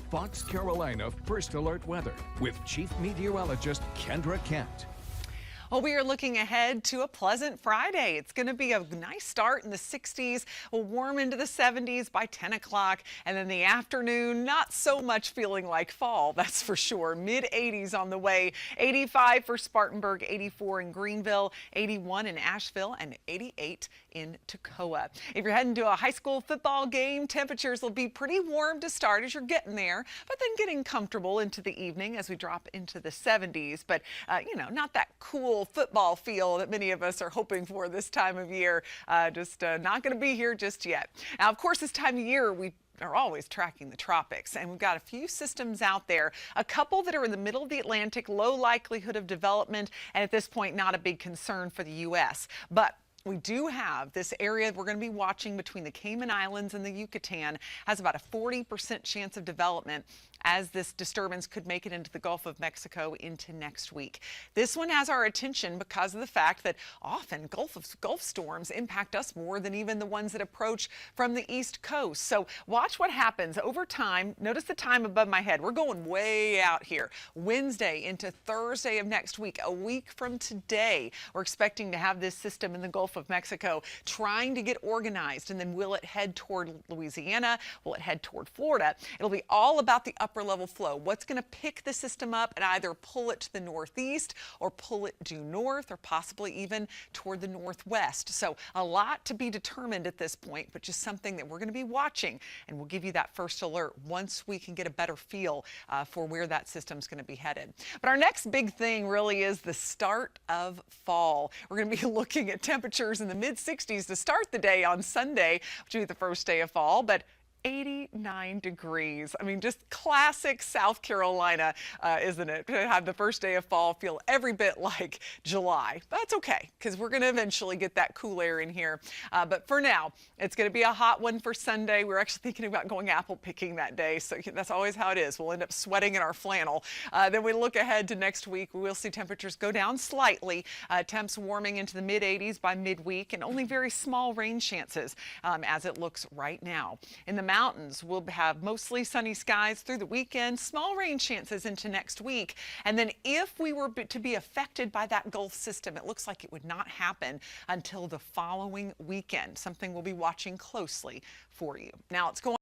Fox Carolina First Alert Weather with Chief Meteorologist Kendra Kent. Well, we are looking ahead to a pleasant Friday. It's going to be a nice start in the 60s. We'll warm into the 70s by 10 o'clock. And then the afternoon, not so much feeling like fall, that's for sure. Mid 80s on the way. 85 for Spartanburg, 84 in Greenville, 81 in Asheville, and 88 in Toccoa. If you're heading to a high school football game, temperatures will be pretty warm to start as you're getting there, but then getting comfortable into the evening as we drop into the 70s. But, not that cool football feel that many of us are hoping for this time of year. Just not going to be here just yet. Now, of course, this time of year, we are always tracking the tropics, and we've got a few systems out there, a couple that are in the middle of the Atlantic, low likelihood of development, and at this point, not a big concern for the U.S. But we do have this area we're going to be watching between the Cayman Islands and the Yucatan has about a 40% chance of development as this disturbance could make it into the Gulf of Mexico into next week. This one has our attention because of the fact that often Gulf storms impact us more than even the ones that approach from the East Coast. So watch what happens over time. Notice the time above my head. We're going way out here. Wednesday into Thursday of next week, a week from today, we're expecting to have this system in the Gulf of Mexico trying to get organized. And then will it head toward Louisiana? Will it head toward Florida? It'll be all about the upper level flow. What's going to pick the system up and either pull it to the northeast or pull it due north or possibly even toward the northwest. So a lot to be determined at this point, but just something that we're going to be watching, and we'll give you that first alert once we can get a better feel for where that system's going to be headed. But our next big thing really is the start of fall. We're going to be looking at temperatures in the mid 60s to start the day on Sunday, which will be the first day of fall, but 89 degrees. I mean, just classic South Carolina, isn't it? To have the first day of fall feel every bit like July. But that's okay, because we're going to eventually get that cool air in here. But for now, it's going to be a hot one for Sunday. We're actually thinking about going apple picking that day, so that's always how it is. We'll end up sweating in our flannel. Then we look ahead to next week. We'll see temperatures go down slightly. Temps warming into the mid 80s by midweek, and only very small rain chances as it looks right now. In the mountains, we'll have mostly sunny skies through the weekend, small rain chances into next week. And then if we were to be affected by that Gulf system, it looks like it would not happen until the following weekend, something we'll be watching closely for you. Now it's going